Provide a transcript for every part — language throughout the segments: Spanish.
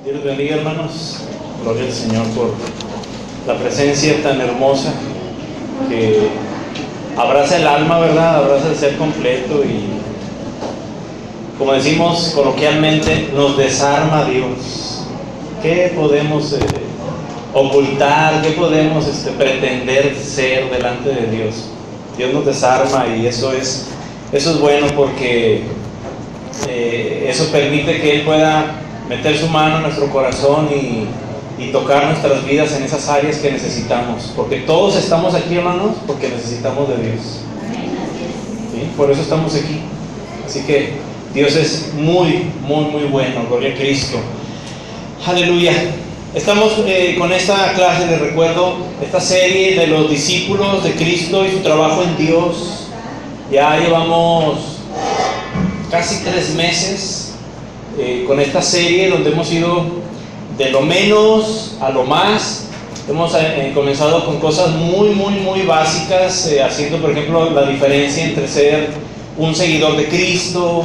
Dios les bendiga, hermanos. Gloria al Señor por la presencia tan hermosa que abraza el alma, ¿verdad? Abraza el ser completo y, como decimos coloquialmente, nos desarma Dios. ¿Qué podemos ocultar? ¿Qué podemos pretender ser delante de Dios? Dios nos desarma y eso es bueno porque eso permite que Él pueda meter su mano en nuestro corazón y tocar nuestras vidas en esas áreas que necesitamos, porque todos estamos aquí, hermanos, porque necesitamos de Dios. ¿Sí? Por eso estamos aquí. Así que Dios es muy bueno. Gloria a Cristo. Aleluya. Estamos con esta clase de recuerdo, esta serie de los discípulos de Cristo y su trabajo en Dios. Ya llevamos casi 3 meses con esta serie donde hemos ido de lo menos a lo más. Hemos comenzado con cosas muy básicas, haciendo por ejemplo la diferencia entre ser un seguidor de Cristo,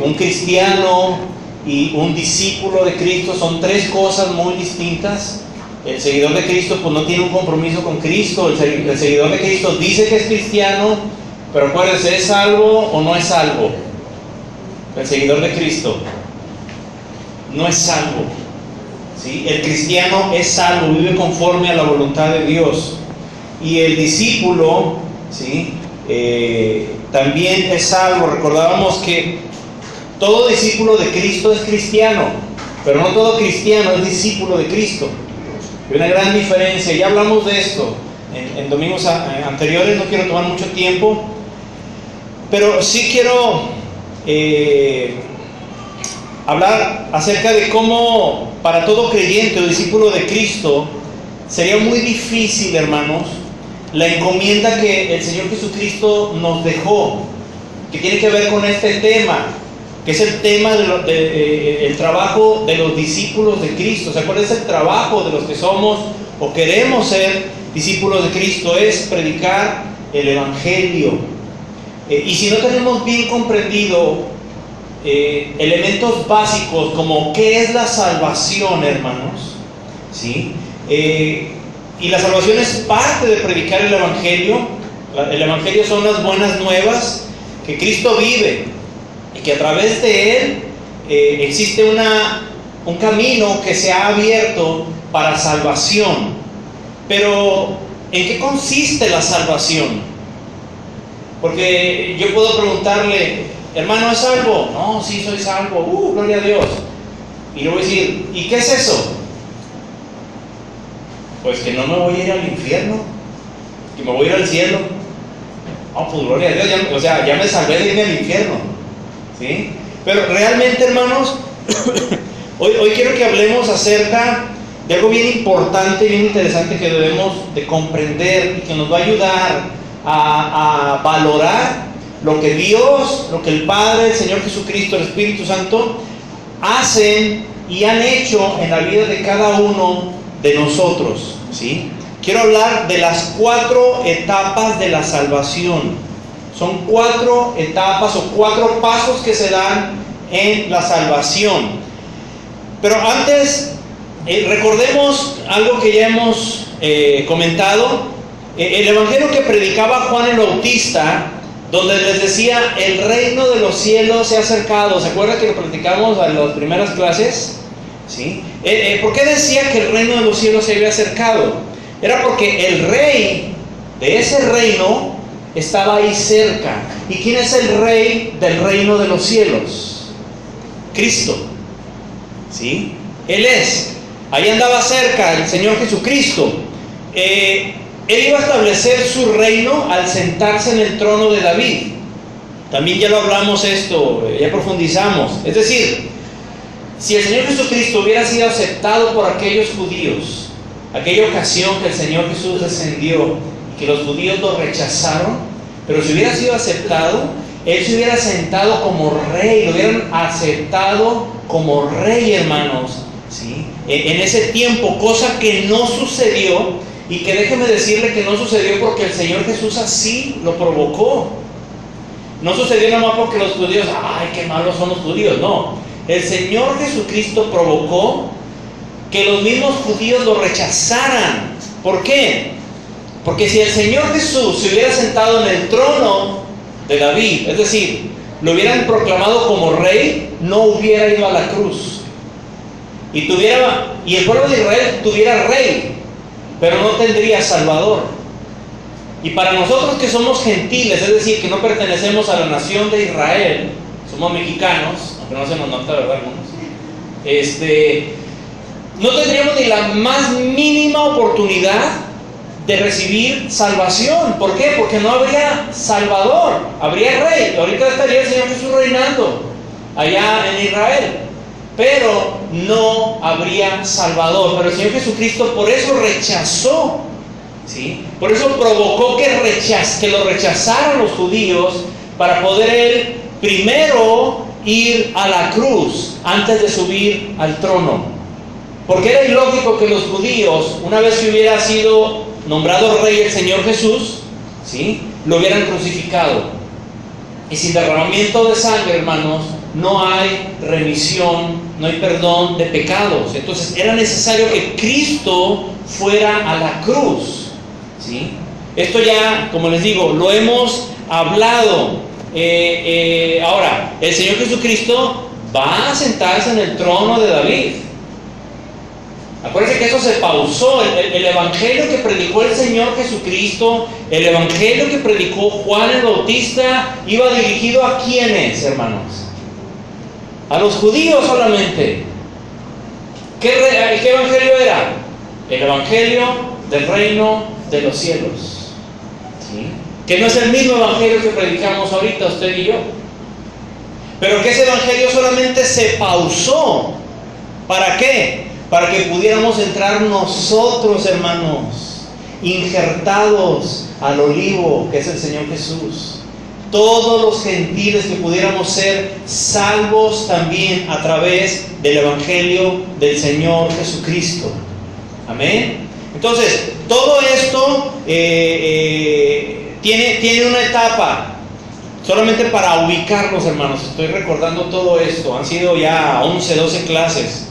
un cristiano y un discípulo de Cristo. Son 3 cosas muy distintas. El seguidor de Cristo pues no tiene un compromiso con Cristo. El seguidor de Cristo dice que es cristiano, pero acuérdense, ¿es salvo o no es salvo? El seguidor de Cristo no es salvo, ¿sí? El cristiano es salvo, vive conforme a la voluntad de Dios. Y el discípulo, ¿sí? También es salvo. Recordábamos que todo discípulo de Cristo es cristiano, pero no todo cristiano es discípulo de Cristo. Hay una gran diferencia. Ya hablamos de esto en domingos anteriores. No quiero tomar mucho tiempo, pero sí quiero hablar acerca de cómo para todo creyente o discípulo de Cristo sería muy difícil, hermanos, la encomienda que el Señor Jesucristo nos dejó, que tiene que ver con este tema, que es el tema el trabajo de los discípulos de Cristo. ¿Se acuerdan? Es el trabajo de los que somos o queremos ser discípulos de Cristo, es predicar el Evangelio. Y si no tenemos bien comprendido elementos básicos como qué es la salvación, hermanos, ¿sí? Y la salvación es parte de predicar el Evangelio. El Evangelio son las buenas nuevas, que Cristo vive y que a través de Él existe un camino que se ha abierto para salvación. Pero ¿en qué consiste la salvación? Porque yo puedo preguntarle, hermano, ¿es salvo? No, sí, soy salvo. Gloria a Dios. Y le voy a decir, ¿y qué es eso? Pues que no me voy a ir al infierno, que me voy a ir al cielo. Pues gloria a Dios, ya me salvé de irme al infierno, ¿sí? Pero realmente, hermanos, hoy quiero que hablemos acerca de algo bien importante y bien interesante que debemos de comprender y que nos va a ayudar a valorar lo que Dios, lo que el Padre, el Señor Jesucristo, el Espíritu Santo hacen y han hecho en la vida de cada uno de nosotros, ¿sí? Quiero hablar de las 4 etapas de la salvación. Son 4 etapas o 4 pasos que se dan en la salvación. Pero antes, recordemos algo que ya hemos comentado. El evangelio que predicaba Juan el Bautista, donde les decía, el reino de los cielos se ha acercado. ¿Se acuerdan que lo platicamos en las primeras clases? ¿Sí? ¿Por qué decía que el reino de los cielos se había acercado? Era porque el rey de ese reino estaba ahí cerca. ¿Y quién es el rey del reino de los cielos? Cristo, ¿sí? Él es. Ahí andaba cerca el Señor Jesucristo. Él iba a establecer su reino al sentarse en el trono de David. También ya lo hablamos esto, ya profundizamos. Es decir, si el Señor Jesucristo hubiera sido aceptado por aquellos judíos, aquella ocasión que el Señor Jesús descendió y que los judíos lo rechazaron, pero si hubiera sido aceptado, Él se hubiera sentado como rey, lo hubieran aceptado como rey, hermanos, ¿sí? En ese tiempo, cosa que no sucedió. Y que déjeme decirle que no sucedió porque el Señor Jesús así lo provocó. No sucedió nomás porque los judíos, ay, qué malos son los judíos. No, el Señor Jesucristo provocó que los mismos judíos lo rechazaran. ¿Por qué? Porque si el Señor Jesús se hubiera sentado en el trono de David, es decir, lo hubieran proclamado como rey, no hubiera ido a la cruz. Y el pueblo de Israel tuviera rey, pero no tendría salvador. Y para nosotros que somos gentiles, es decir, que no pertenecemos a la nación de Israel, somos mexicanos, aunque no se nos nota, ¿verdad? Algunos. No tendríamos ni la más mínima oportunidad de recibir salvación. ¿Por qué? Porque no habría salvador, habría rey. Ahorita estaría el Señor Jesús reinando allá en Israel, pero no habría salvador. Pero el Señor Jesucristo por eso rechazó, ¿sí? Por eso provocó que lo rechazaran los judíos, para poder Él primero ir a la cruz antes de subir al trono. Porque era ilógico que los judíos, una vez que hubiera sido nombrado rey el Señor Jesús, ¿sí?, lo hubieran crucificado. Y sin derramamiento de sangre, hermanos, no hay remisión, no hay perdón de pecados. Entonces era necesario que Cristo fuera a la cruz, ¿sí? Esto ya, como les digo, lo hemos hablado. Ahora, el Señor Jesucristo va a sentarse en el trono de David. Acuérdense que eso se pausó. El evangelio que predicó el Señor Jesucristo, el evangelio que predicó Juan el Bautista, iba dirigido ¿a quiénes, hermanos? A los judíos solamente. ¿Qué evangelio era? El evangelio del reino de los cielos, ¿sí? Que no es el mismo evangelio que predicamos ahorita usted y yo, pero que ese evangelio solamente se pausó. ¿Para qué? Para que pudiéramos entrar nosotros, hermanos, injertados al olivo que es el Señor Jesús. Todos los gentiles que pudiéramos ser salvos también a través del evangelio del Señor Jesucristo. Amén. Entonces, todo esto tiene una etapa. Solamente para ubicarnos, hermanos, estoy recordando todo esto. Han sido ya 11, 12 clases.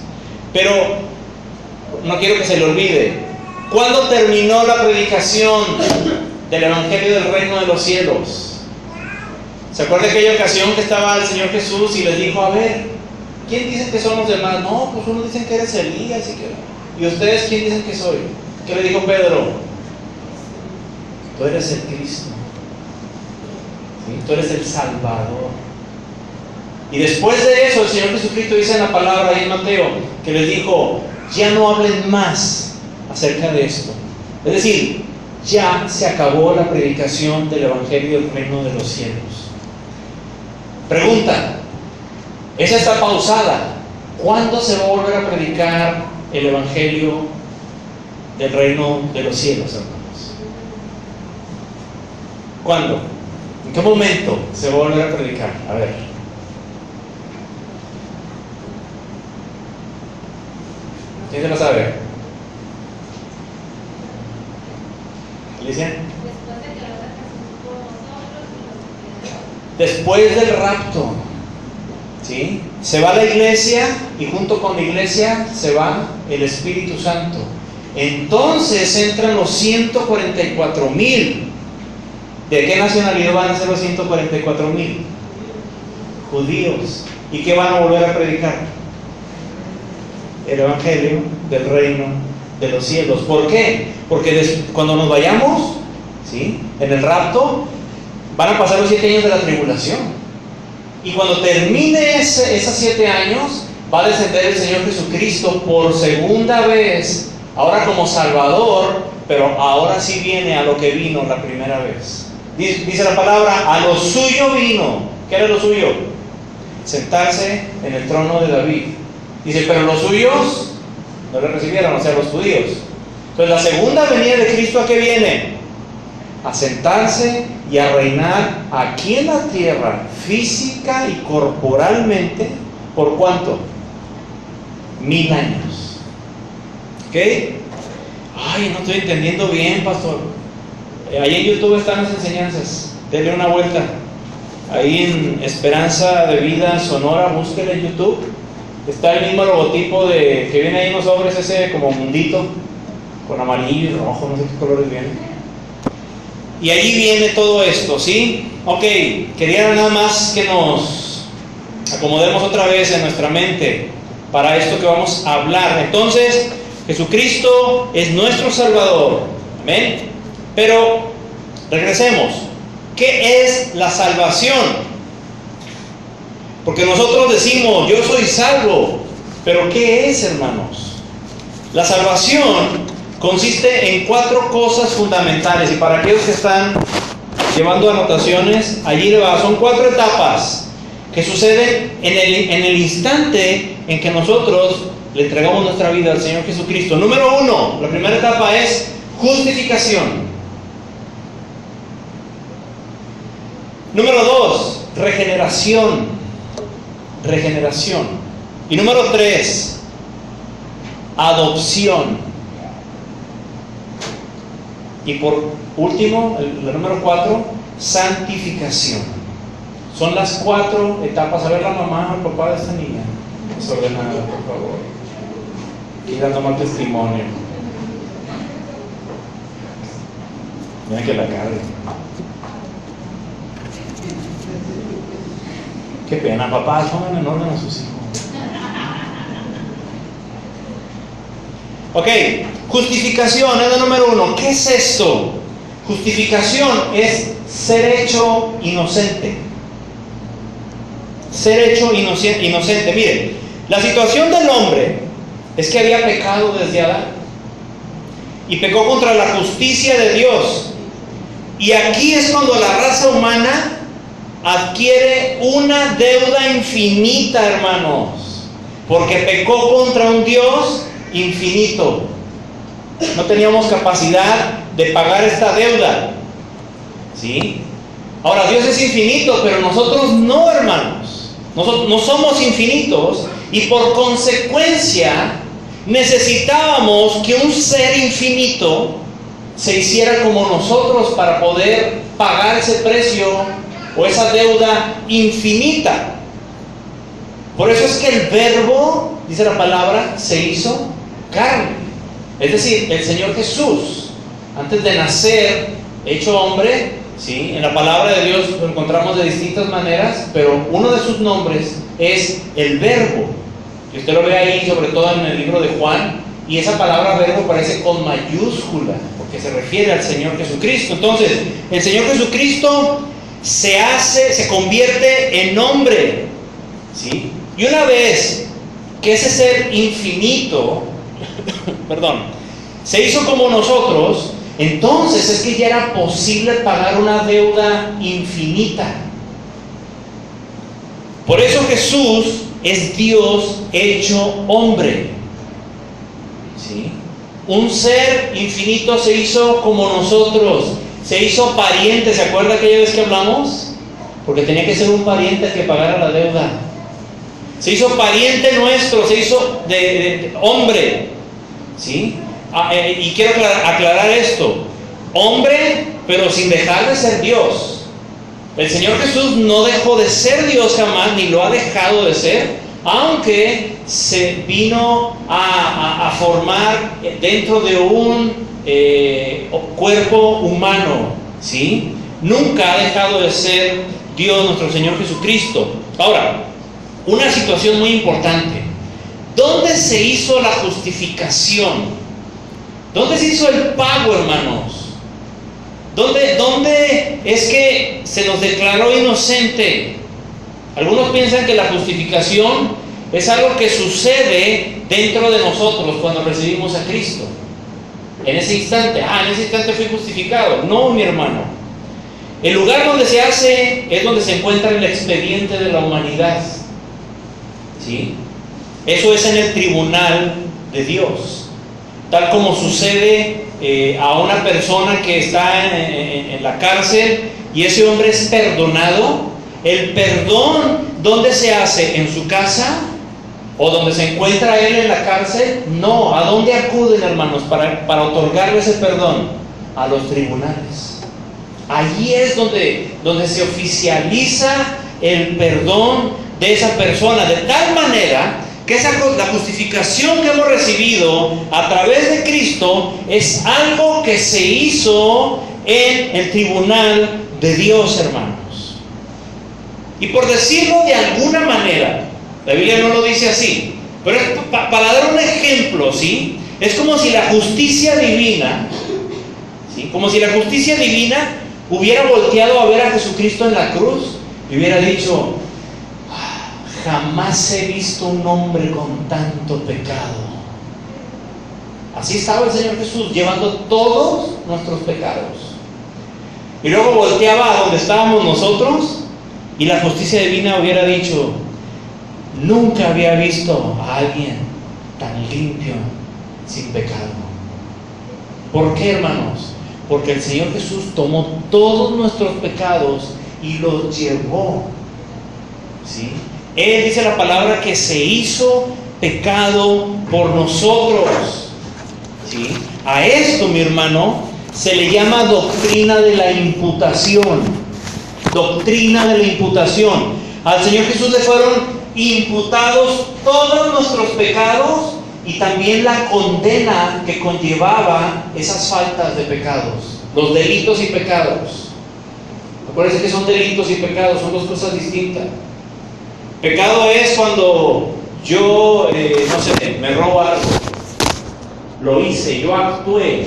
Pero no quiero que se le olvide. ¿Cuándo terminó la predicación del Evangelio del Reino de los Cielos? ¿Se acuerda de aquella ocasión que estaba el Señor Jesús y les dijo: a ver, ¿quién dicen que son los demás? No, pues unos dicen que eres Elías ¿y ustedes quién dicen que soy? ¿Qué le dijo Pedro? Tú eres el Cristo, ¿sí? Tú eres el Salvador. Y después de eso el Señor Jesucristo dice en la palabra ahí en Mateo que les dijo: ya no hablen más acerca de esto. Es decir, ya se acabó la predicación del Evangelio del Reino de los Cielos. Pregunta: esa está pausada. ¿Cuándo se va a volver a predicar el Evangelio del Reino de los Cielos, hermanos? ¿Cuándo? ¿En qué momento se va a volver a predicar? A ver. ¿Quién se lo sabe? ¿Alicia? Después del rapto, ¿sí? Se va la iglesia y junto con la iglesia se va el Espíritu Santo. Entonces entran los 144,000. ¿De qué nacionalidad van a ser los 144,000? Judíos. ¿Y qué van a volver a predicar? El Evangelio del Reino de los Cielos. ¿Por qué? Porque cuando nos vayamos, ¿sí?, en el rapto, van a pasar los 7 años de la tribulación. Y cuando termine esos 7 años, va a descender el Señor Jesucristo por segunda vez, ahora como Salvador, pero ahora sí viene a lo que vino la primera vez. Dice la palabra: a lo suyo vino. ¿Qué era lo suyo? Sentarse en el trono de David. Dice: pero los suyos no le recibieron, o sea, los judíos. Entonces la segunda venida de Cristo, ¿a qué viene? A sentarse y a reinar aquí en la tierra, física y corporalmente. ¿Por cuánto? 1000 años. ¿Ok? Ay, no estoy entendiendo bien, pastor. Ahí en YouTube están las enseñanzas. Denle una vuelta. Ahí en Esperanza de Vida Sonora, búsquele en YouTube está el mismo logotipo que viene ahí en los sobres, ese como mundito, con amarillo y rojo, no sé qué colores vienen. Y allí viene todo esto, ¿sí? Ok, quería nada más que nos acomodemos otra vez en nuestra mente para esto que vamos a hablar. Entonces, Jesucristo es nuestro Salvador, amén. Pero regresemos, ¿qué es la salvación? Porque nosotros decimos, yo soy salvo, pero ¿qué es, hermanos? La salvación consiste en 4 cosas fundamentales, y para aquellos que están llevando anotaciones, allí le va, son 4 etapas que suceden en el instante en que nosotros le entregamos nuestra vida al Señor Jesucristo. Número 1, la primera etapa es justificación. Número 2, regeneración. Y número 3, adopción. Y por último, el número 4, santificación. Son las 4 etapas. A ver la mamá o el papá de esta niña desordenada, por favor, y dando mal testimonio. Mira que la cargue. Qué pena, papás, pongan en orden a sus hijos. Ok, justificación es el número 1. ¿Qué es esto? Justificación es ser hecho inocente. Ser hecho inocente. Miren, la situación del hombre es que había pecado desde Adán y pecó contra la justicia de Dios. Y aquí es cuando la raza humana adquiere una deuda infinita, hermanos, porque pecó contra un Dios infinito. No teníamos capacidad de pagar esta deuda, ¿sí? Ahora, Dios es infinito, pero nosotros no, hermanos. Nosotros no somos infinitos, y por consecuencia necesitábamos que un ser infinito se hiciera como nosotros para poder pagar ese precio o esa deuda infinita. Por eso es que el Verbo, dice la palabra, se hizo carne. Es decir, el Señor Jesús, antes de nacer, hecho hombre, ¿sí? En la palabra de Dios lo encontramos de distintas maneras, pero uno de sus nombres es el Verbo. Y usted lo ve ahí, sobre todo en el libro de Juan, y esa palabra Verbo aparece con mayúscula, porque se refiere al Señor Jesucristo. Entonces, el Señor Jesucristo se convierte en hombre, ¿sí? Y una vez que ese ser infinito, se hizo como nosotros, entonces es que ya era posible pagar una deuda infinita. Por eso Jesús es Dios hecho hombre, ¿sí? Un ser infinito se hizo como nosotros. Se hizo pariente, ¿se acuerda aquella vez que hablamos? Porque tenía que ser un pariente que pagara la deuda. Se hizo pariente nuestro, se hizo de hombre, ¿sí? Y quiero aclarar esto: hombre, pero sin dejar de ser Dios. El Señor Jesús no dejó de ser Dios jamás, ni lo ha dejado de ser, aunque se vino a formar dentro de un cuerpo humano, ¿sí? Nunca ha dejado de ser Dios nuestro Señor Jesucristo. Ahora, una situación muy importante: ¿dónde se hizo la justificación? ¿Dónde se hizo el pago, hermanos? ¿Dónde es que se nos declaró inocente? Algunos piensan que la justificación es algo que sucede dentro de nosotros cuando recibimos a Cristo. En ese instante fui justificado. No, mi hermano. El lugar donde se hace es donde se encuentra el expediente de la humanidad, ¿sí? Eso es en el tribunal de Dios. Tal como sucede a una persona que está en la cárcel y ese hombre es perdonado. El perdón, ¿dónde se hace? ¿En su casa? ¿O donde se encuentra él en la cárcel? No. ¿A dónde acuden, hermanos, para otorgarle ese perdón? A los tribunales. Allí es donde se oficializa el perdón de esa persona, de tal manera que la justificación que hemos recibido a través de Cristo es algo que se hizo en el tribunal de Dios, hermanos. Y por decirlo de alguna manera, la Biblia no lo dice así, pero para dar un ejemplo, ¿sí? Es como si la justicia divina, ¿sí? Como si la justicia divina hubiera volteado a ver a Jesucristo en la cruz y hubiera dicho: jamás he visto un hombre con tanto pecado. Así estaba el Señor Jesús, llevando todos nuestros pecados. Y luego volteaba a donde estábamos nosotros y la justicia divina hubiera dicho: nunca había visto a alguien tan limpio, sin pecado. ¿Por qué, hermanos? Porque el Señor Jesús tomó todos nuestros pecados y los llevó, ¿sí? Él, dice la palabra, que se hizo pecado por nosotros, ¿sí? A esto, mi hermano, se le llama doctrina de la imputación. Doctrina de la imputación. Al Señor Jesús le fueron imputados todos nuestros pecados y también la condena que conllevaba esas faltas de pecados, los delitos y pecados. Acuérdense que son delitos y pecados, son dos cosas distintas. Pecado es cuando yo, no sé, me robo algo, lo hice, yo actué,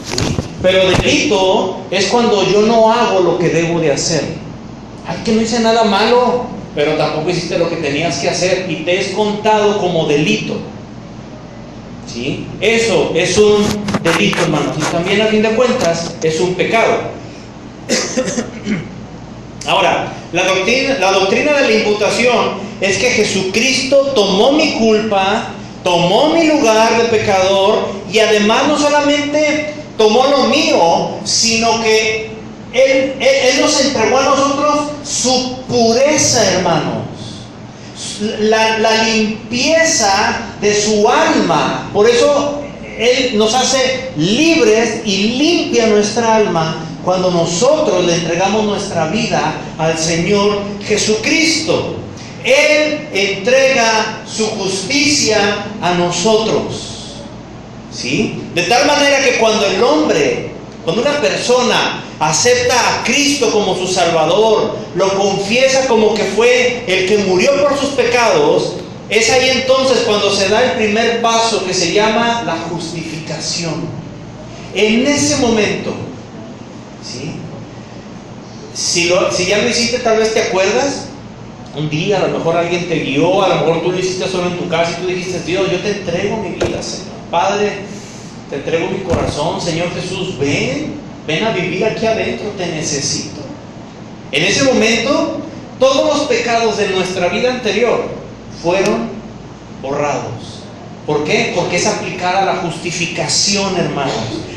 ¿sí? Pero delito es cuando yo no hago lo que debo de hacer. Ay, que no hice nada malo, pero tampoco hiciste lo que tenías que hacer y te es contado como delito, ¿sí? Eso es un delito, hermanos, y también a fin de cuentas es un pecado. Ahora, la doctrina de la imputación es que Jesucristo tomó mi culpa, tomó mi lugar de pecador y además no solamente tomó lo mío, sino que Él nos entregó a nosotros su pureza, hermanos. La limpieza de su alma. Por eso Él nos hace libres y limpia nuestra alma cuando nosotros le entregamos nuestra vida al Señor Jesucristo. Él entrega su justicia a nosotros, ¿sí? De tal manera que cuando una persona acepta a Cristo como su Salvador, lo confiesa como que fue el que murió por sus pecados, es ahí entonces cuando se da el primer paso que se llama la justificación. En ese momento, ¿sí? Si ya lo hiciste, tal vez te acuerdas, un día a lo mejor alguien te guió, a lo mejor tú lo hiciste solo en tu casa y tú dijiste: Dios, yo te entrego mi vida, Señor. Padre, te entrego mi corazón. Señor Jesús, ven a vivir aquí adentro, te necesito. En ese momento, todos los pecados de nuestra vida anterior fueron borrados. ¿Por qué? Porque es aplicada la justificación, hermanos.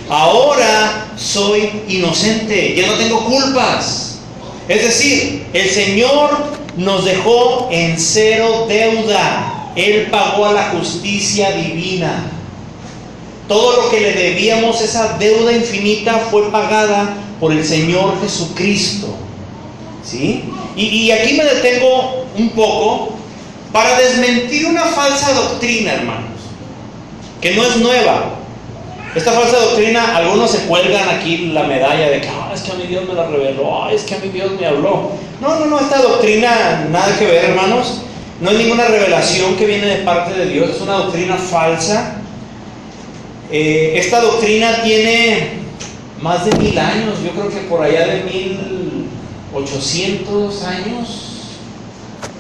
Ahora soy inocente, ya no tengo culpas. Es decir, el Señor nos dejó en cero deuda. Él pagó a la justicia divina. Todo lo que le debíamos, esa deuda infinita, fue pagada por el Señor Jesucristo, ¿sí? Y aquí me detengo un poco para desmentir una falsa doctrina, hermanos, que no es nueva. Esta falsa doctrina, algunos se cuelgan aquí la medalla de que es que a mi Dios me la reveló, es que a mi Dios me habló. No, esta doctrina nada que ver, hermanos. No es ninguna revelación que viene de parte de Dios, es una doctrina falsa. Esta doctrina tiene más de 1000 años, yo creo que por allá de 1800 años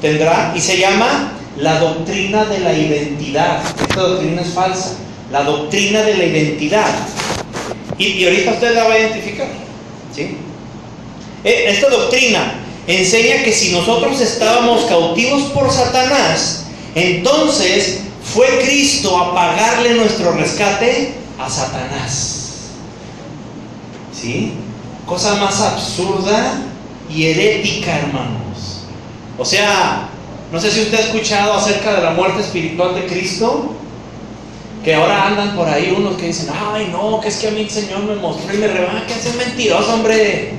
tendrá, y se llama la doctrina de la identidad. Esta doctrina es falsa, la doctrina de la identidad, y ahorita usted la va a identificar, ¿sí? Esta doctrina enseña que si nosotros estábamos cautivos por Satanás, entonces fue Cristo a pagarle nuestro rescate a Satanás, ¿sí? Cosa más absurda y herética, hermanos. O sea, no sé si usted ha escuchado acerca de la muerte espiritual de Cristo, que ahora andan por ahí unos que dicen: ay no, que es que a mí el Señor me mostró y me rebaja. Que es mentiroso, hombre.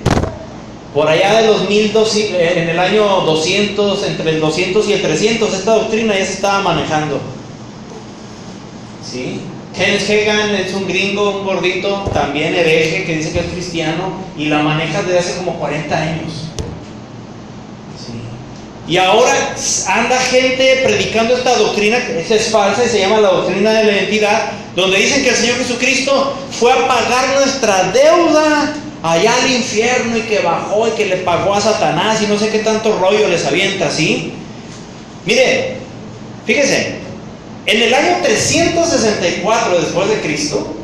Por allá de los 1200, en el año 200, entre el 200 y el 300, esta doctrina ya se estaba manejando. ¿Sí? Kenneth Hagin es un gringo, un gordito, también hereje, que dice que es cristiano, y la maneja desde hace como 40 años. ¿Sí? Y ahora anda gente predicando esta doctrina, que esa es falsa y se llama la doctrina de la identidad, donde dicen que el Señor Jesucristo fue a pagar nuestra deuda allá al infierno y que bajó y que le pagó a Satanás y no sé qué tanto rollo les avienta, ¿sí? Mire, fíjese, en el año 364 después de Cristo,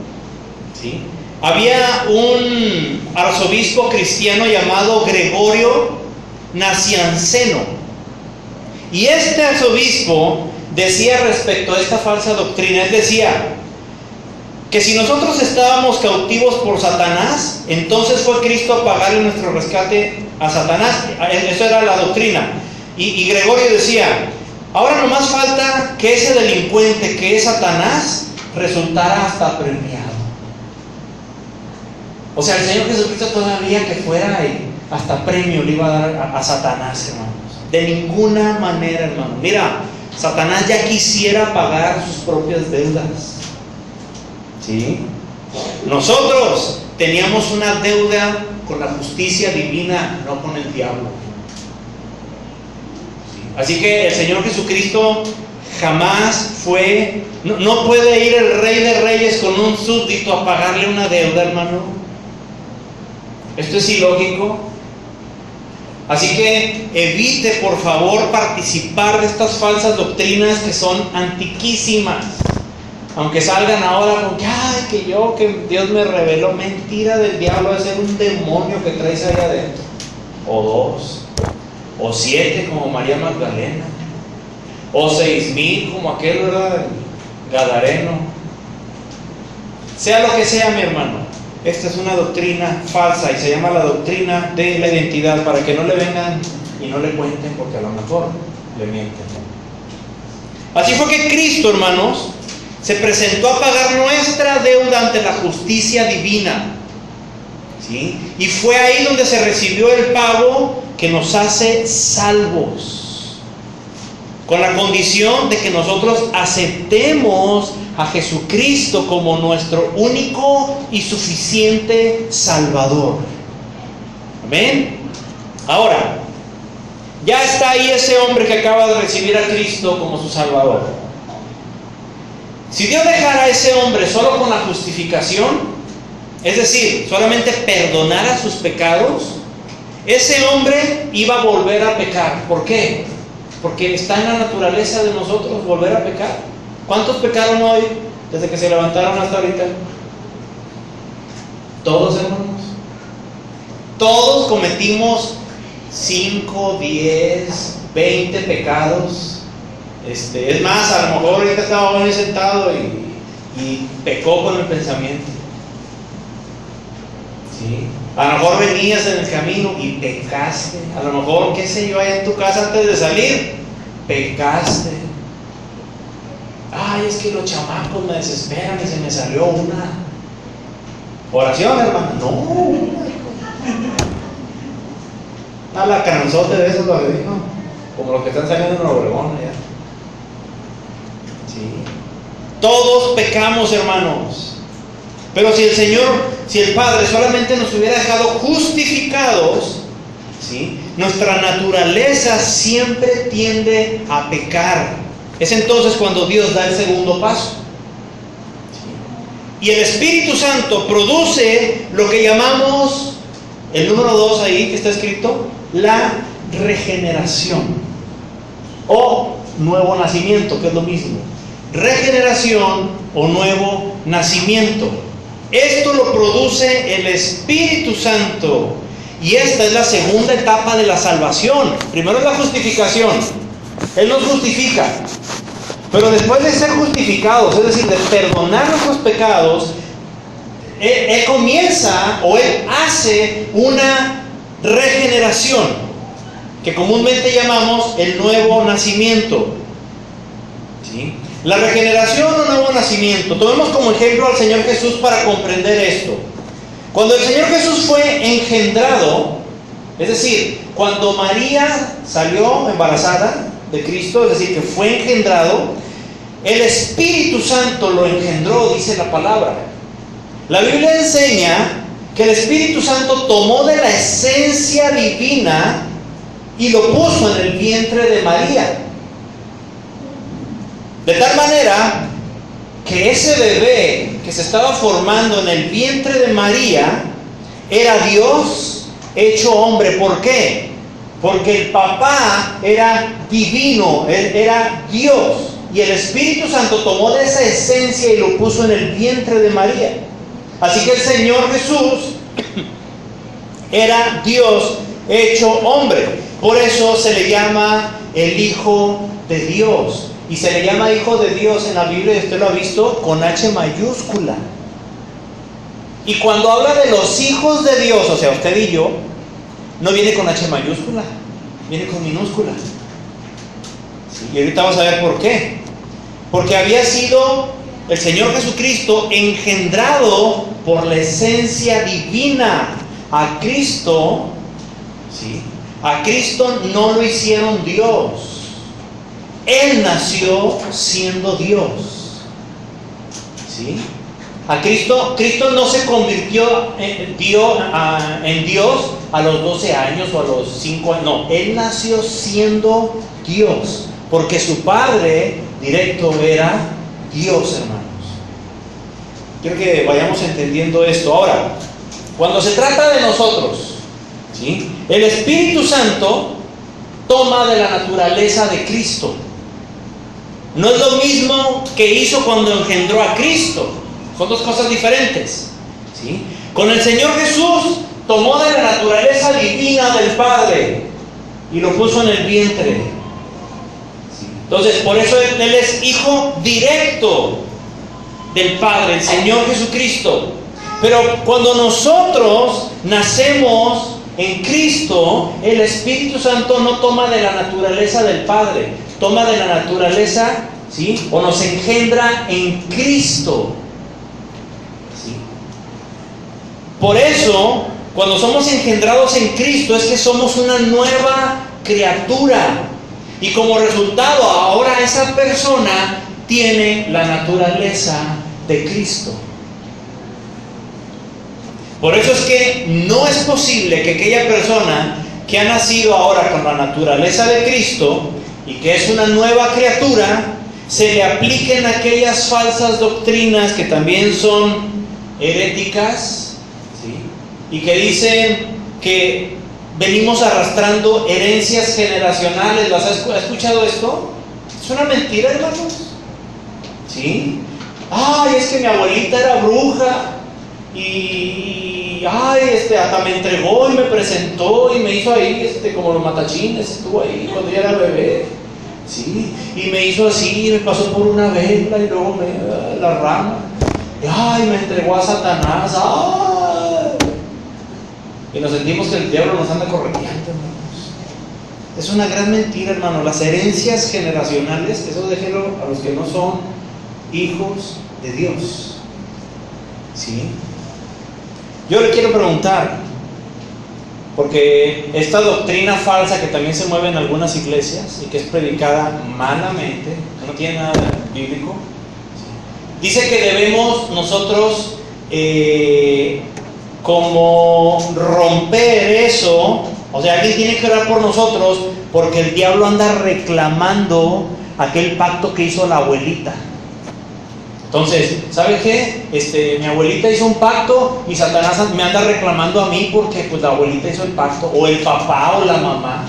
¿sí?, había un arzobispo cristiano llamado Gregorio Nacianceno, y este arzobispo decía respecto a esta falsa doctrina, él decía que si nosotros estábamos cautivos por Satanás, entonces fue Cristo a pagarle nuestro rescate a Satanás. Eso era la doctrina. Y Gregorio decía, ahora nomás falta que ese delincuente que es Satanás resultara hasta premiado. O sea, el Señor Jesucristo todavía que fuera y hasta premio le iba a dar a Satanás, hermanos. De ninguna manera, hermano. Mira, Satanás ya quisiera pagar sus propias deudas. ¿Sí? Nosotros teníamos una deuda con la justicia divina, no con el diablo. ¿Sí? Así que el Señor Jesucristo jamás fue, no puede ir el Rey de Reyes con un súbdito a pagarle una deuda, hermano. Esto es ilógico. Así que evite, por favor, participar de estas falsas doctrinas que son antiquísimas. Aunque salgan ahora con que, ay, que Dios me reveló, mentira del diablo, es ser un demonio que traes ahí adentro. O 2, o 7 como María Magdalena, o 6,000 como aquel, ¿verdad?, Gadareno. Sea lo que sea, mi hermano, esta es una doctrina falsa y se llama la doctrina de la identidad, para que no le vengan y no le cuenten, porque a lo mejor le mienten. Así fue que Cristo, hermanos, se presentó a pagar nuestra deuda ante la justicia divina, ¿sí? Y fue ahí donde se recibió el pago que nos hace salvos, con la condición de que nosotros aceptemos a Jesucristo como nuestro único y suficiente Salvador. Amén. Ahora, ya está ahí ese hombre que acaba de recibir a Cristo como su Salvador. Si Dios dejara a ese hombre solo con la justificación, es decir, solamente perdonara sus pecados, ese hombre iba a volver a pecar. ¿Por qué? Porque está en la naturaleza de nosotros volver a pecar. ¿Cuántos pecaron hoy desde que se levantaron hasta ahorita? Todos, hermanos. Todos cometimos 5, 10, 20 pecados. Es más, a lo mejor ahorita estaba bien sentado y pecó con el pensamiento. ¿Sí? A lo mejor venías en el camino y pecaste. A lo mejor, qué sé yo, allá en tu casa antes de salir, pecaste. Ay, es que los chamacos me desesperan y se me salió una oración, hermano. No, una lacranzote de esos, lo que dijo, como los que están saliendo en Obregón allá. ¿Sí? Todos pecamos, hermanos. Pero si el Padre solamente nos hubiera dejado justificados, ¿sí?, nuestra naturaleza siempre tiende a pecar. Es entonces cuando Dios da el segundo paso. ¿Sí? Y el Espíritu Santo produce lo que llamamos, el número 2 ahí que está escrito, la regeneración o nuevo nacimiento, que es lo mismo. Regeneración o nuevo nacimiento. Esto lo produce el Espíritu Santo. Y esta es la segunda etapa de la salvación. Primero es la justificación. Él nos justifica. Pero después de ser justificados, es decir, de perdonar nuestros pecados, Él comienza o Él hace una regeneración, que comúnmente llamamos el nuevo nacimiento. ¿Sí? La regeneración o nuevo nacimiento. Tomemos como ejemplo al Señor Jesús para comprender esto. Cuando el Señor Jesús fue engendrado, Es decir, cuando María salió embarazada de Cristo, es decir, que fue engendrado, el Espíritu Santo lo engendró, dice la palabra. La Biblia enseña que el Espíritu Santo tomó de la esencia divina y lo puso en el vientre de María. De tal manera que ese bebé que se estaba formando en el vientre de María era Dios hecho hombre. ¿Por qué? Porque el papá era divino, él era Dios. Y el Espíritu Santo tomó de esa esencia y lo puso en el vientre de María. Así que el Señor Jesús era Dios hecho hombre. Por eso se le llama el Hijo de Dios. Y se le llama Hijo de Dios en la Biblia, y usted lo ha visto, con H mayúscula. Y cuando habla de los hijos de Dios, o sea, usted y yo, no viene con H mayúscula, viene con minúscula. ¿Sí? Y ahorita vamos a ver por qué. Porque había sido el Señor Jesucristo engendrado por la esencia divina. A Cristo, ¿sí?, a Cristo no lo hicieron Dios. Él nació siendo Dios. ¿Sí? A Cristo no se convirtió en Dios a los 12 años o a los 5 años. No, Él nació siendo Dios, porque su Padre directo era Dios, hermanos. Quiero que vayamos entendiendo esto. Ahora, cuando se trata de nosotros, ¿sí?, el Espíritu Santo toma de la naturaleza de Cristo. No es lo mismo que hizo cuando engendró a Cristo. Son dos cosas diferentes. ¿Sí? Con el Señor Jesús tomó de la naturaleza divina del Padre y lo puso en el vientre. ¿Sí? Entonces, por eso Él es hijo directo del Padre, el Señor Jesucristo. Pero cuando nosotros nacemos en Cristo, el Espíritu Santo no toma de la naturaleza del Padre, toma de la naturaleza, ¿sí?, o nos engendra en Cristo. ¿Sí? Por eso, cuando somos engendrados en Cristo, es que somos una nueva criatura. Y como resultado, ahora esa persona tiene la naturaleza de Cristo. Por eso es que no es posible que aquella persona que ha nacido ahora con la naturaleza de Cristo y que es una nueva criatura, se le apliquen aquellas falsas doctrinas que también son heréticas, ¿sí?, y que dicen que venimos arrastrando herencias generacionales. ¿Las ha escuchado esto? Es una mentira, hermanos. ¿Sí? Ay, es que mi abuelita era bruja y hasta me entregó y me presentó y me hizo ahí como los matachines, estuvo ahí cuando yo era bebé, ¿sí?, y me hizo así, me pasó por una vela y luego la rama, y me entregó a Satanás. Y nos sentimos que el diablo nos anda corrigiendo, hermanos. Es una gran mentira, hermano. Las herencias generacionales, eso déjenlo a los que no son hijos de Dios. ¿Sí? Yo le quiero preguntar, porque esta doctrina falsa que también se mueve en algunas iglesias y que es predicada malamente, que no tiene nada bíblico, dice que debemos nosotros como romper eso. O sea, alguien tiene que orar por nosotros porque el diablo anda reclamando aquel pacto que hizo la abuelita. Entonces, ¿sabe qué? Mi abuelita hizo un pacto y Satanás me anda reclamando a mí porque pues la abuelita hizo el pacto, o el papá o la mamá.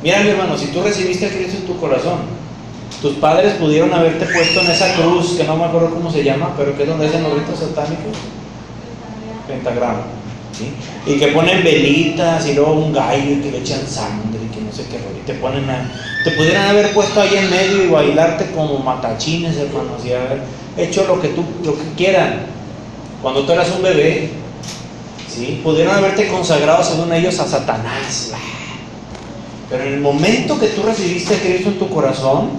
Mira, mi hermano, si tú recibiste a Cristo en tu corazón, tus padres pudieron haberte puesto en esa cruz, que no me acuerdo cómo se llama, pero que es donde hacen los ritos satánicos, pentagrama, ¿sí?, y que ponen velitas y luego un gallo y que le echan sangre y que no sé qué rollo, y te pudieran haber puesto ahí en medio y bailarte como matachines, hermanos, y haber hecho lo que quieran cuando tú eras un bebé, ¿sí? Pudieron haberte consagrado, según ellos, a Satanás. Pero en el momento que tú recibiste a Cristo en tu corazón,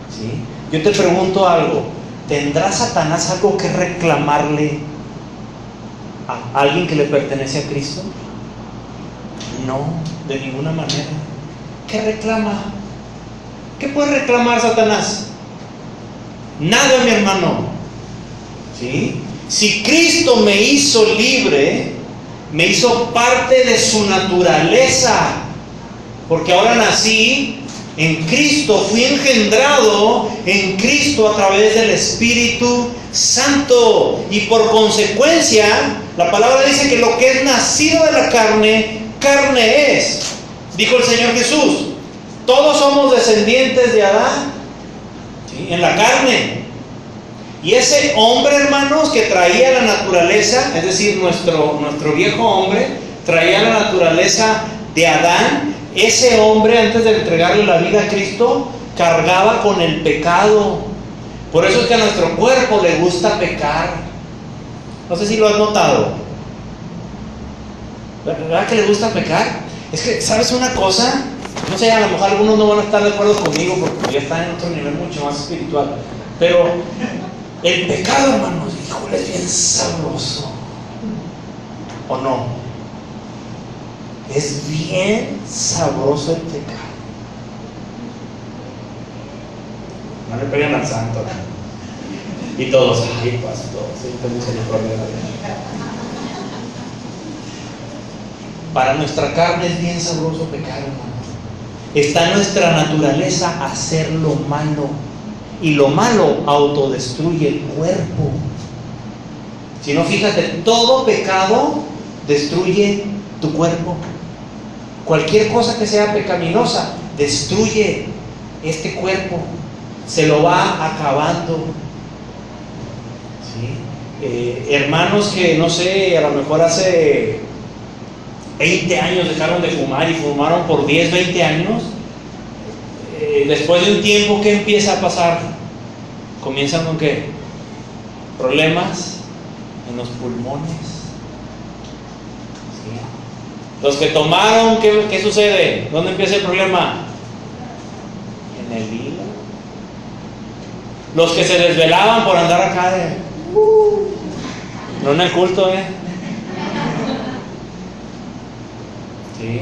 ¿sí?, yo te pregunto algo: ¿tendrá Satanás algo que reclamarle a alguien que le pertenece a Cristo? No, de ninguna manera. ¿Qué reclama? ¿Qué puede reclamar Satanás? Nada, mi hermano. ¿Sí? Si Cristo me hizo libre, me hizo parte de su naturaleza, porque ahora nací en Cristo, fui engendrado en Cristo a través del Espíritu Santo, y por consecuencia la palabra dice que lo que es nacido de la carne, carne es. Dijo el Señor Jesús: todos somos descendientes de Adán, ¿sí?, en la carne. Y ese hombre, hermanos, que traía la naturaleza, es decir, nuestro viejo hombre, traía la naturaleza de Adán. Ese hombre, antes de entregarle la vida a Cristo, cargaba con el pecado. Por eso es que a nuestro cuerpo le gusta pecar. No sé si lo has notado. ¿Verdad que le gusta pecar? Es que, ¿sabes una cosa? No sé, a lo mejor algunos no van a estar de acuerdo conmigo porque ya están en otro nivel mucho más espiritual. Pero el pecado, hermanos, híjole, es bien sabroso. ¿O no? Es bien sabroso el pecado. No le pegan al santo. Y todos, ay, pastor, siempre misericordia. Para nuestra carne es bien sabroso pecar, hermano. Está en nuestra naturaleza hacer lo malo. Y lo malo autodestruye el cuerpo. Si no, fíjate, todo pecado destruye tu cuerpo. Cualquier cosa que sea pecaminosa destruye este cuerpo, se lo va acabando. ¿Sí? Hermanos que, no sé, a lo mejor hace 20 años dejaron de fumar y fumaron por 10, 20 años. Después de un tiempo, ¿qué empieza a pasar? Comienzan con ¿qué? Problemas en los pulmones. ¿Sí? Los que tomaron, ¿qué sucede? ¿Dónde empieza el problema? En el hígado. Los que se desvelaban por andar acá no en el culto, ¿Sí?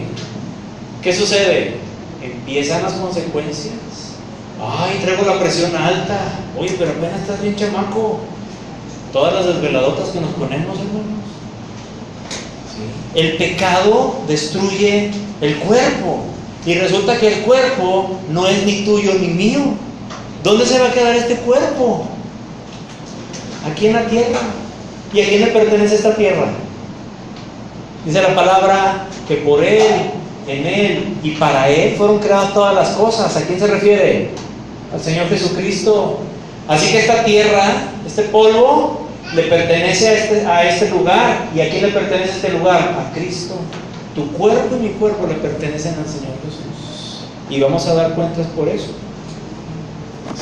¿Qué sucede? Empiezan las consecuencias. Ay, traigo la presión alta. Oye, pero apenas estás bien chamaco. Todas las desveladotas que nos ponemos, hermanos. ¿Sí? El pecado destruye el cuerpo. Y resulta que el cuerpo no es ni tuyo ni mío. ¿Dónde se va a quedar este cuerpo? Aquí en la tierra. ¿Y a quién le pertenece esta tierra? Dice la palabra que por Él, en Él y para Él fueron creadas todas las cosas. ¿A quién se refiere? Al Señor Jesucristo. Así que esta tierra, este polvo, le pertenece a este lugar. ¿Y a quién le pertenece este lugar? A Cristo. Tu cuerpo y mi cuerpo le pertenecen al Señor Jesús. Y vamos a dar cuentas por eso.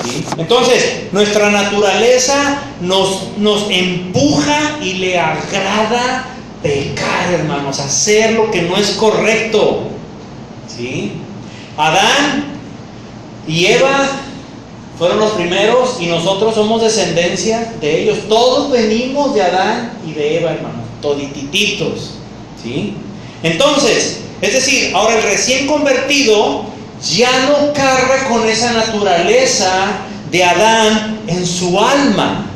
¿Sí? Entonces, nuestra naturaleza nos empuja y le agrada pecar, hermanos, hacer lo que no es correcto. ¿Sí? Adán y Eva fueron los primeros y nosotros somos descendencia de ellos. Todos venimos de Adán y de Eva, hermanos, toditititos. ¿Sí? Entonces, es decir, ahora el recién convertido ya no carga con esa naturaleza de Adán en su alma.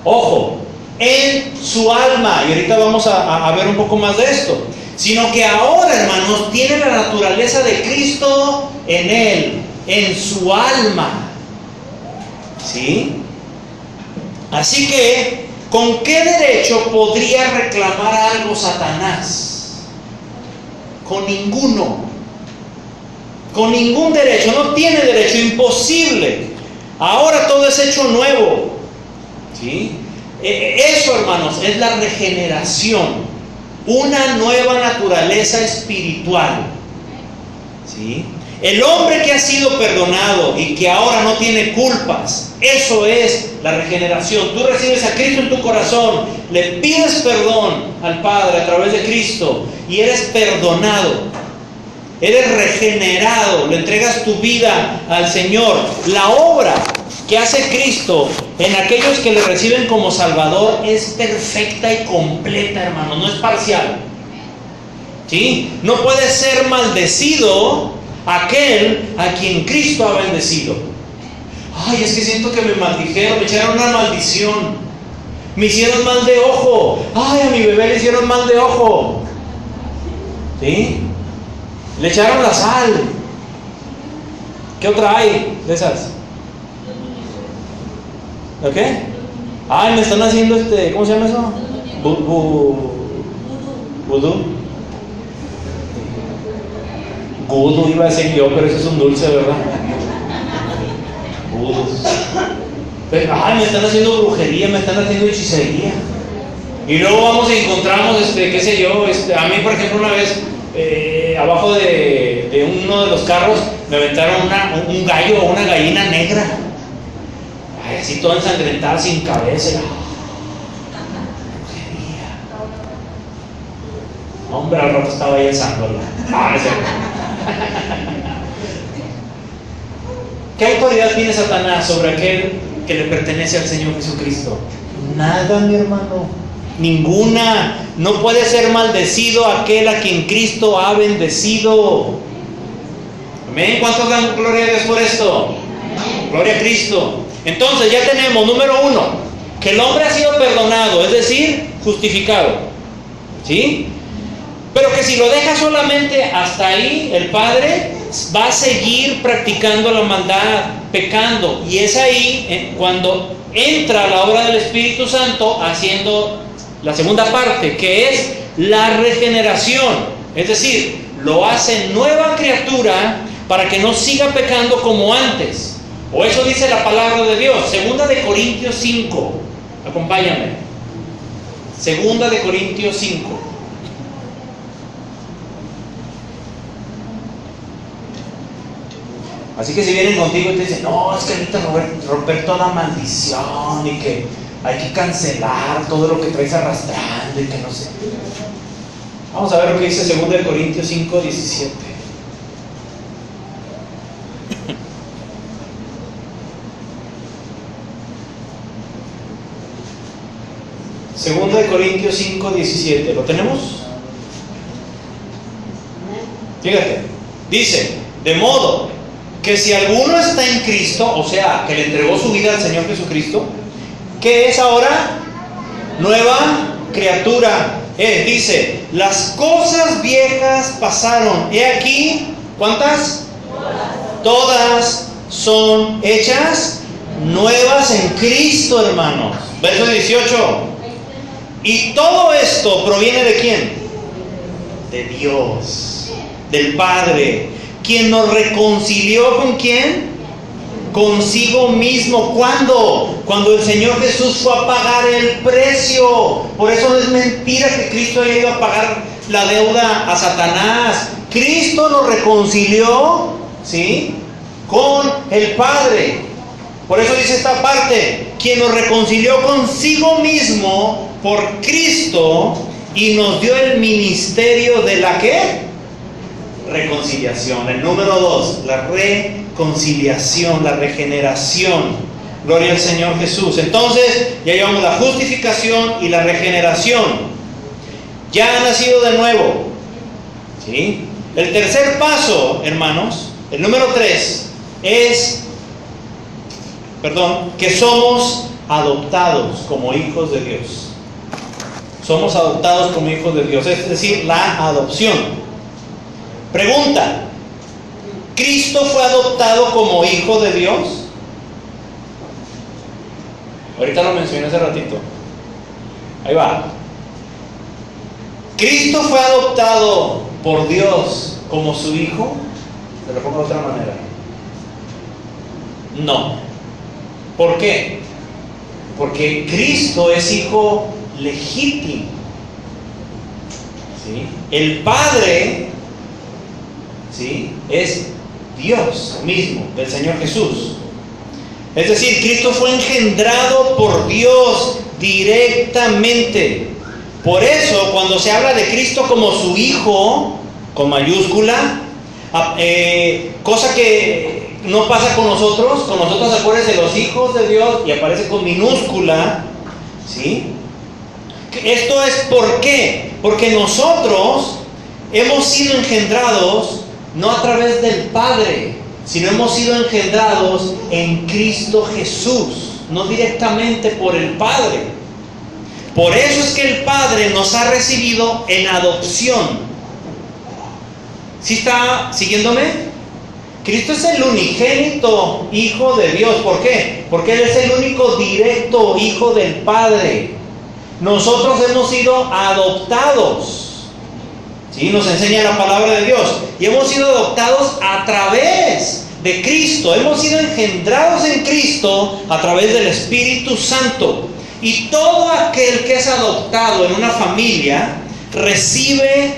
Ojo, en su alma, y ahorita vamos a ver un poco más de esto, sino que ahora, hermanos, tiene la naturaleza de Cristo en él, en su alma. ¿Sí? Así que, ¿con qué derecho podría reclamar algo Satanás? Con ninguno. Con ningún derecho, no tiene derecho, imposible. Ahora todo es hecho nuevo. ¿Sí? Eso, hermanos, es la regeneración, una nueva naturaleza espiritual. ¿Sí? El hombre que ha sido perdonado y que ahora no tiene culpas, eso es la regeneración. Tú recibes a Cristo en tu corazón, le pides perdón al Padre a través de Cristo y eres perdonado. Eres regenerado, le entregas tu vida al Señor. La obra que hace Cristo en aquellos que le reciben como Salvador es perfecta y completa, hermano, no es parcial. ¿Sí? No puede ser maldecido aquel a quien Cristo ha bendecido. Ay, es que siento que me maldijeron, me echaron una maldición, me hicieron mal de ojo. Ay, a mi bebé le hicieron mal de ojo. ¿Sí? Le echaron la sal. ¿Qué otra hay de esas? ¿Ok? Ay, me están haciendo ¿cómo se llama eso? Vudú. Gudu iba a decir yo, pero eso es un dulce, ¿verdad? Gudus. Ay, me están haciendo brujería, me están haciendo hechicería. Y luego vamos y encontramos, qué sé yo, a mí por ejemplo una vez, abajo de uno de los carros, me aventaron un gallo o una gallina negra. Ay, así toda ensangrentada, sin cabeza. Brujería. Hombre, al rato estaba ahí el sangrón. ¿Qué autoridad tiene Satanás sobre aquel que le pertenece al Señor Jesucristo? Nada, mi hermano. Ninguna. No puede ser maldecido aquel a quien Cristo ha bendecido. Amén. ¿Cuántos dan gloria a Dios por esto? Gloria a Cristo. Entonces ya tenemos, número 1, que el hombre ha sido perdonado, es decir, justificado. ¿Sí? Pero que si lo deja solamente hasta ahí, el Padre va a seguir practicando la maldad, pecando. Y es ahí cuando entra la obra del Espíritu Santo haciendo la segunda parte, que es la regeneración. Es decir, lo hace nueva criatura para que no siga pecando como antes. O eso dice la palabra de Dios. Segunda de Corintios 5. Acompáñame. Segunda de Corintios 5. Así que si vienen contigo y te dicen, no, es que necesitas romper toda maldición y que hay que cancelar todo lo que traes arrastrando y que no sé. Vamos a ver lo que dice 2 de Corintios 5, 17. Segunda de Corintios 5, 17. ¿Lo tenemos? Fíjate. Dice, de modo que si alguno está en Cristo, o sea, que le entregó su vida al Señor Jesucristo, ¿qué es ahora? Nueva criatura. Dice, las cosas viejas pasaron. He aquí, ¿cuántas? Todas son hechas nuevas en Cristo, hermanos. Verso 18. Y todo esto proviene ¿de quién? De Dios, del Padre, quien nos reconcilió ¿con quién? Consigo mismo. ¿Cuándo? Cuando el Señor Jesús fue a pagar el precio. Por eso no es mentira que Cristo haya ido a pagar la deuda a Satanás. Cristo nos reconcilió, ¿sí?, con el Padre. Por eso dice esta parte, quien nos reconcilió consigo mismo por Cristo y nos dio el ministerio de la ¿qué? Reconciliación. El número 2, la reconciliación, la regeneración. Gloria al Señor Jesús. Entonces, ya llevamos la justificación y la regeneración. Ya ha nacido de nuevo. ¿Sí? El tercer paso, hermanos, el número 3, es, que somos adoptados como hijos de Dios. Somos adoptados como hijos de Dios, es decir, la adopción. Pregunta: ¿Cristo fue adoptado como hijo de Dios? Ahorita lo mencioné hace ratito. Ahí va. ¿Cristo fue adoptado por Dios como su hijo? Se lo pongo de otra manera. No. ¿Por qué? Porque Cristo es hijo legítimo. ¿Sí? El Padre, ¿sí?, es Dios mismo, del Señor Jesús. Es decir, Cristo fue engendrado por Dios directamente. Por eso, cuando se habla de Cristo como su hijo, con mayúscula, cosa que no pasa con nosotros acuérdense, los hijos de Dios, y aparece con minúscula, ¿sí? Esto es ¿por qué? Porque nosotros hemos sido engendrados no a través del Padre, sino hemos sido engendrados en Cristo Jesús, no directamente por el Padre. Por eso es que el Padre nos ha recibido en adopción. ¿Sí está siguiéndome? Cristo es el unigénito Hijo de Dios. ¿Por qué? Porque Él es el único directo Hijo del Padre. Nosotros hemos sido adoptados. ¿Sí? Nos enseña la palabra de Dios. Y hemos sido adoptados a través de Cristo. Hemos sido engendrados en Cristo a través del Espíritu Santo. Y todo aquel que es adoptado en una familia recibe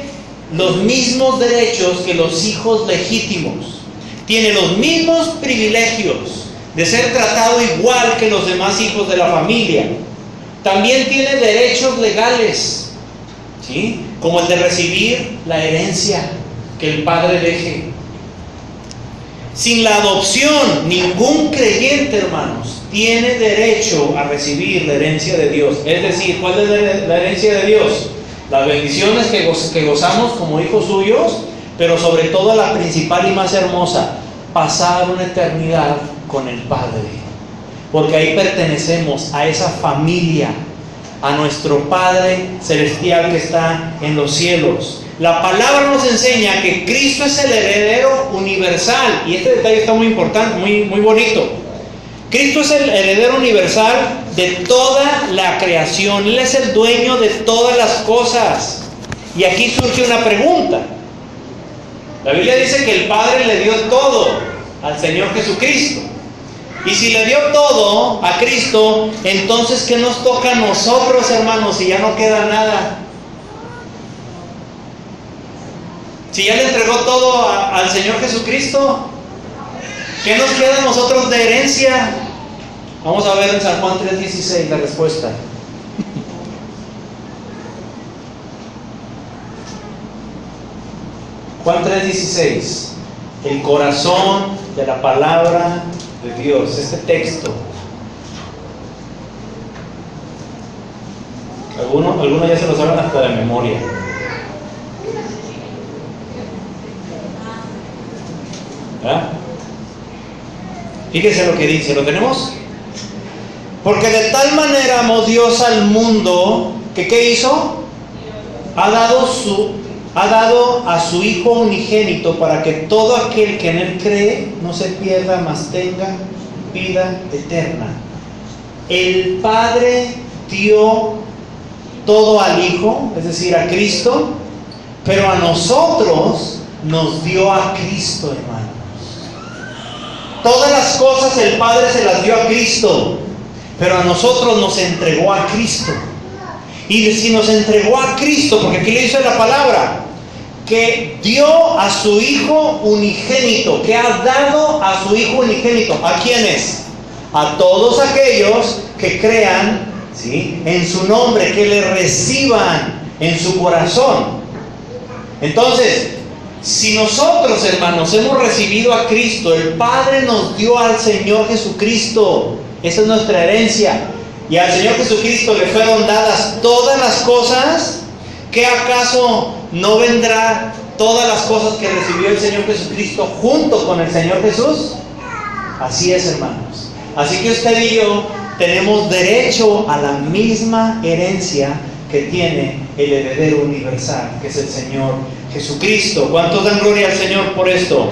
los mismos derechos que los hijos legítimos. Tiene los mismos privilegios de ser tratado igual que los demás hijos de la familia. También tiene derechos legales, ¿sí? Como el de recibir la herencia que el padre deje. Sin la adopción, ningún creyente, hermanos, tiene derecho a recibir la herencia de Dios. Es decir, ¿cuál es la herencia de Dios? Las bendiciones que gozamos como hijos suyos, pero sobre todo la principal y más hermosa, pasar una eternidad con el Padre. Porque ahí pertenecemos a esa familia, a nuestro Padre celestial que está en los cielos. La palabra nos enseña que Cristo es el heredero universal. Y este detalle está muy importante, muy bonito. Cristo es el heredero universal de toda la creación. Él es el dueño de todas las cosas. Y aquí surge una pregunta. La Biblia dice que el Padre le dio todo al Señor Jesucristo. Y si le dio todo a Cristo, entonces ¿qué nos toca a nosotros, hermanos, si ya no queda nada? Si ya le entregó todo al Señor Jesucristo, ¿qué nos queda a nosotros de herencia? Vamos a ver en San Juan 3:16 la respuesta. Juan 3:16, el corazón de la palabra de Dios, este texto. Algunos ya se lo saben hasta de memoria. ¿Verdad? Fíjense lo que dice, ¿lo tenemos? Porque de tal manera amó Dios al mundo, que ¿qué hizo? Ha dado a su Hijo unigénito para que todo aquel que en Él cree no se pierda, mas tenga vida eterna. El Padre dio todo al Hijo, es decir, a Cristo, pero a nosotros nos dio a Cristo, hermanos. Todas las cosas el Padre se las dio a Cristo, pero a nosotros nos entregó a Cristo. Y si nos entregó a Cristo, porque aquí le dice la palabra, que dio a su Hijo unigénito, que ha dado a su Hijo unigénito. ¿A quiénes? A todos aquellos que crean, ¿sí?, en su nombre, que le reciban en su corazón. Entonces, si nosotros, hermanos, hemos recibido a Cristo, el Padre nos dio al Señor Jesucristo. Esa es nuestra herencia. Y al Señor Jesucristo le fueron dadas todas las cosas. ¿Qué acaso no vendrá todas las cosas que recibió el Señor Jesucristo junto con el Señor Jesús? Así es, hermanos. Así que usted y yo tenemos derecho a la misma herencia que tiene el heredero universal, que es el Señor Jesucristo. ¿Cuántos dan gloria al Señor por esto?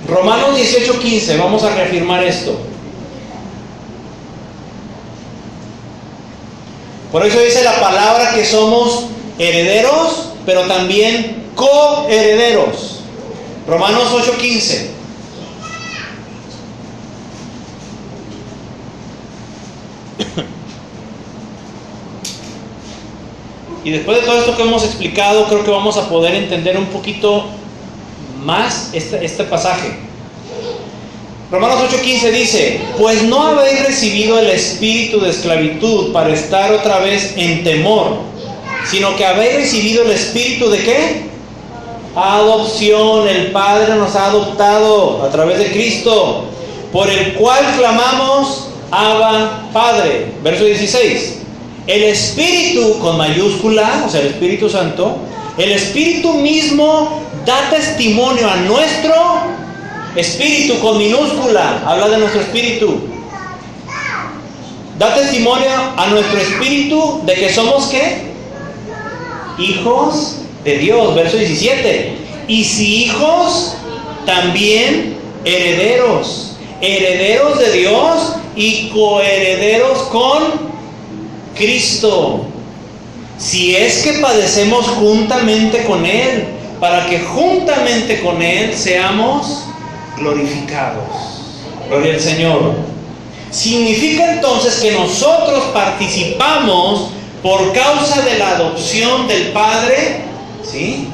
Romanos 18:15, vamos a reafirmar esto. Por eso dice la palabra que somos herederos, pero también coherederos. Romanos 8:15. Y después de todo esto que hemos explicado, creo que vamos a poder entender un poquito más este pasaje. Romanos 8:15 dice: pues no habéis recibido el espíritu de esclavitud para estar otra vez en temor, sino que habéis recibido el espíritu de ¿qué? Adopción. El Padre nos ha adoptado a través de Cristo, por el cual clamamos Abba, Padre. Verso 16. El Espíritu con mayúscula, o sea, el Espíritu Santo, El Espíritu mismo da testimonio a nuestro espíritu, con minúscula, habla de nuestro espíritu. Da testimonio a nuestro espíritu de que somos ¿qué? Hijos de Dios, verso 17. Y si hijos, también herederos, herederos de Dios y coherederos con Cristo. Si es que padecemos juntamente con Él, para que juntamente con Él seamos glorificados. Gloria al Señor. Significa entonces que nosotros participamos por causa de la adopción del Padre, ¿sí?,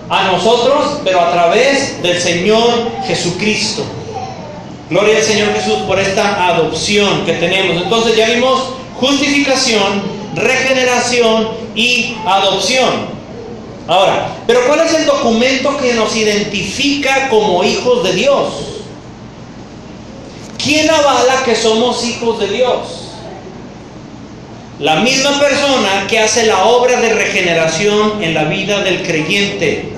a nosotros, pero a través del Señor Jesucristo. Gloria al Señor Jesús por esta adopción que tenemos. Entonces ya vimos justificación, regeneración y adopción. Ahora, ¿pero cuál es el documento que nos identifica como hijos de Dios? ¿Quién avala que somos hijos de Dios? La misma persona que hace la obra de regeneración en la vida del creyente.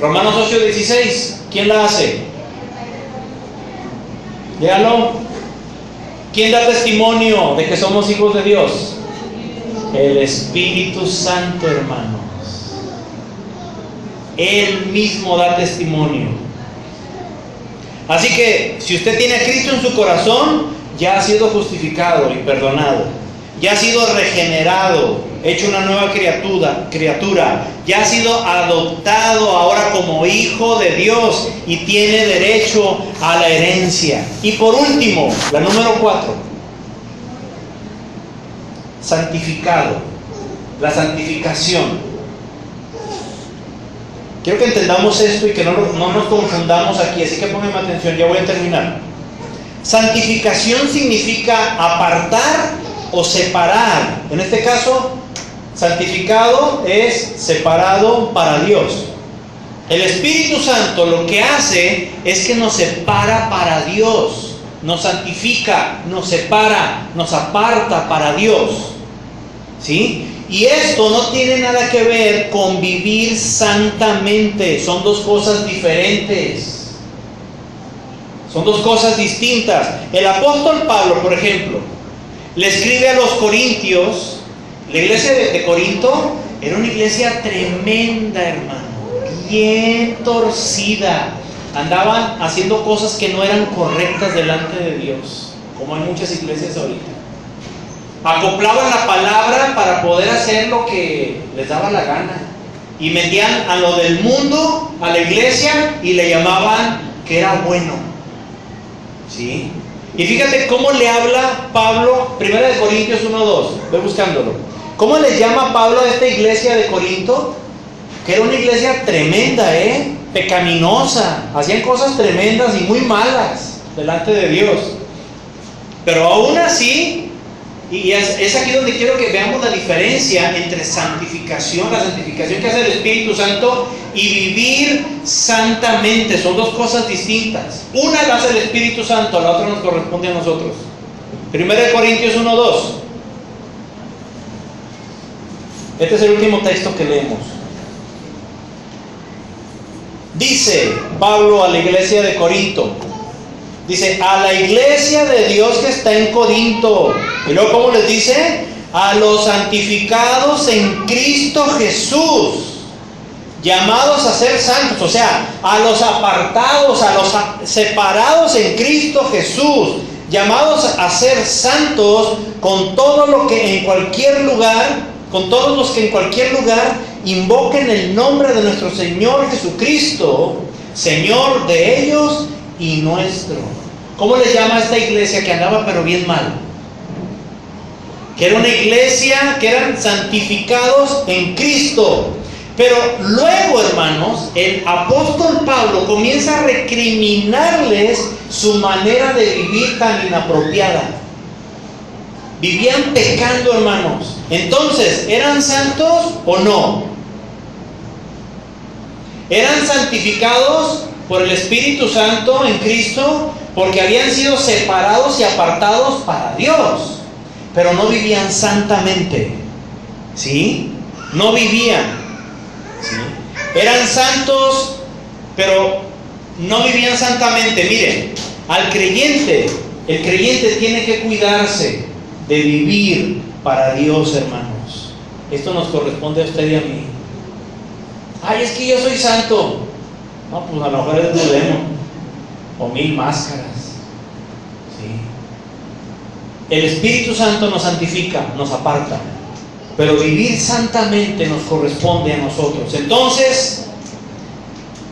Romanos 8:16, ¿quién la hace? Léalo. ¿Quién da testimonio de que somos hijos de Dios? El Espíritu Santo, hermanos. Él mismo da testimonio. Así que, si usted tiene a Cristo en su corazón, ya ha sido justificado y perdonado. Ya ha sido regenerado, hecho una nueva criatura. Ya ha sido adoptado ahora como hijo de Dios y tiene derecho a la herencia. Y por último, la número 4. Santificado. La santificación. Quiero que entendamos esto y que no nos confundamos aquí, así que pónganme atención, ya voy a terminar. Santificación significa apartar o separar. En este caso, santificado es separado para Dios. El Espíritu Santo lo que hace es que nos separa para Dios, nos santifica, nos separa, nos aparta para Dios, ¿sí? Y esto no tiene nada que ver con vivir santamente. Son dos cosas diferentes. Son dos cosas distintas. El apóstol Pablo, por ejemplo, le escribe a los corintios. La iglesia de Corinto era una iglesia tremenda, hermano, bien torcida. Andaban haciendo cosas que no eran correctas delante de Dios, como hay muchas iglesias ahorita. Acoplaban la palabra para poder hacer lo que les daba la gana, y metían a lo del mundo a la iglesia y le llamaban que era bueno, ¿sí? Y fíjate cómo le habla Pablo, 1 Corintios 1:2, ve buscándolo. ¿Cómo le llama Pablo a esta iglesia de Corinto? Que era una iglesia tremenda, pecaminosa, hacían cosas tremendas y muy malas delante de Dios. Pero aún así, y es aquí donde quiero que veamos la diferencia entre santificación, la santificación que hace el Espíritu Santo, y vivir santamente. Son dos cosas distintas. Una la hace el Espíritu Santo, la otra nos corresponde a nosotros. 1 Corintios 1:2. Este es el último texto que leemos. Dice Pablo a la iglesia de Corinto, dice, a la iglesia de Dios que está en Corinto. Y luego, ¿cómo les dice? A los santificados en Cristo Jesús, llamados a ser santos. O sea, a los apartados, a los separados en Cristo Jesús, llamados a ser santos, con todo lo que en cualquier lugar, con todos los que en cualquier lugar invoquen el nombre de nuestro Señor Jesucristo, Señor de ellos y nuestro. ¿Cómo le llama a esta iglesia que andaba pero bien mal? Que era una iglesia que eran santificados en Cristo. Pero luego, hermanos, el apóstol Pablo comienza a recriminarles su manera de vivir tan inapropiada. Vivían pecando, hermanos. Entonces, ¿eran santos o no? ¿Eran santificados por el Espíritu Santo en Cristo? Porque habían sido separados y apartados para Dios, pero no vivían santamente, ¿sí? No vivían. ¿sí? Eran santos, pero no vivían santamente. Miren, al creyente, el creyente tiene que cuidarse de vivir para Dios, hermanos. Esto nos corresponde a usted y a mí. Ay, es que yo soy santo. No, pues a lo mejor es Nicodemo o 1000 máscaras. ¿Sí? El Espíritu Santo nos santifica, nos aparta, pero vivir santamente nos corresponde a nosotros. Entonces,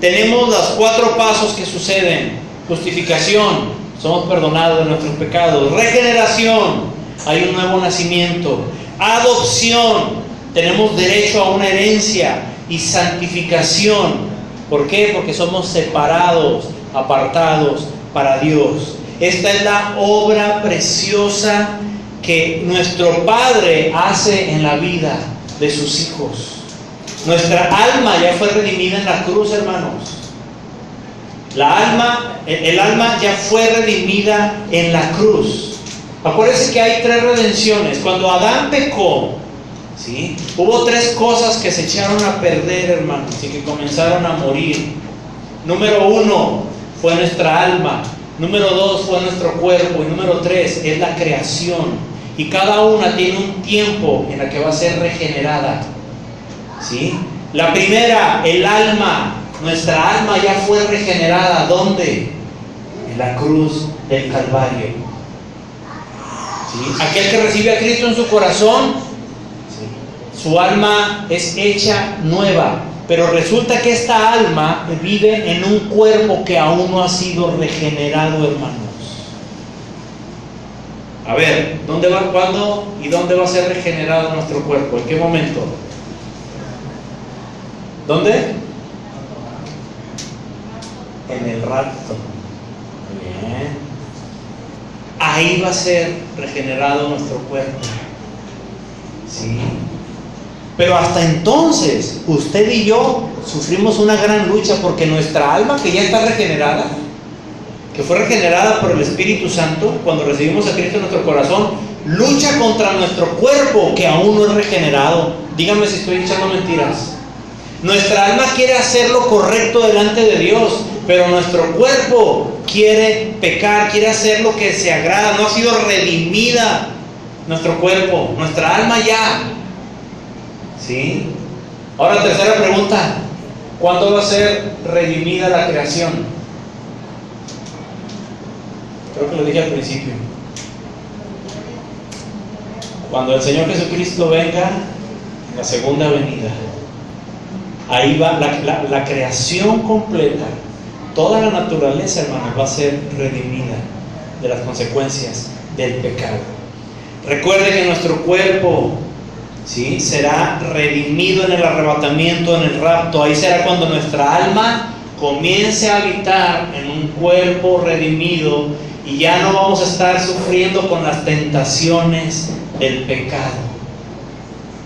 tenemos los 4 pasos que suceden: justificación, somos perdonados de nuestros pecados; regeneración, hay un nuevo nacimiento; adopción, tenemos derecho a una herencia; y santificación. ¿Por qué? Porque somos separados, apartados para Dios. Esta es la obra preciosa que nuestro Padre hace en la vida de sus hijos. Nuestra alma ya fue redimida en la cruz, hermanos. El alma ya fue redimida en la cruz. Acuérdense que hay 3 redenciones. Cuando Adán pecó, ¿sí?, hubo 3 cosas que se echaron a perder, hermanos, y que comenzaron a morir. Número 1 fue nuestra alma. Número 2 fue nuestro cuerpo. Y número 3 es la creación. Y cada una tiene un tiempo en la que va a ser regenerada, ¿sí? La primera, el alma. Nuestra alma ya fue regenerada. ¿Dónde? En la cruz del Calvario. ¿Sí? Aquel que recibe a Cristo en su corazón, ¿sí?, su alma es hecha nueva. Pero resulta que esta alma vive en un cuerpo que aún no ha sido regenerado, hermanos. A ver, ¿dónde va, cuándo y dónde va a ser regenerado nuestro cuerpo? ¿En qué momento? ¿Dónde? En el rapto. Bien. Ahí va a ser regenerado nuestro cuerpo. ¿Sí? Pero hasta entonces, usted y yo sufrimos una gran lucha, porque nuestra alma, que ya está regenerada, que fue regenerada por el Espíritu Santo cuando recibimos a Cristo en nuestro corazón, lucha contra nuestro cuerpo que aún no es regenerado. Díganme si estoy echando mentiras. Nuestra alma quiere hacer lo correcto delante de Dios, pero nuestro cuerpo quiere pecar, quiere hacer lo que se agrada. No ha sido redimida nuestro cuerpo, nuestra alma ya. ¿Sí? Ahora, tercera pregunta: ¿cuándo va a ser redimida la creación? Creo que lo dije al principio. Cuando el Señor Jesucristo venga en la segunda venida, ahí va la creación completa. Toda la naturaleza, hermanos, va a ser redimida de las consecuencias del pecado. Recuerde que nuestro cuerpo, ¿sí?, será redimido en el arrebatamiento, en el rapto. Ahí será cuando nuestra alma comience a habitar en un cuerpo redimido y ya no vamos a estar sufriendo con las tentaciones del pecado.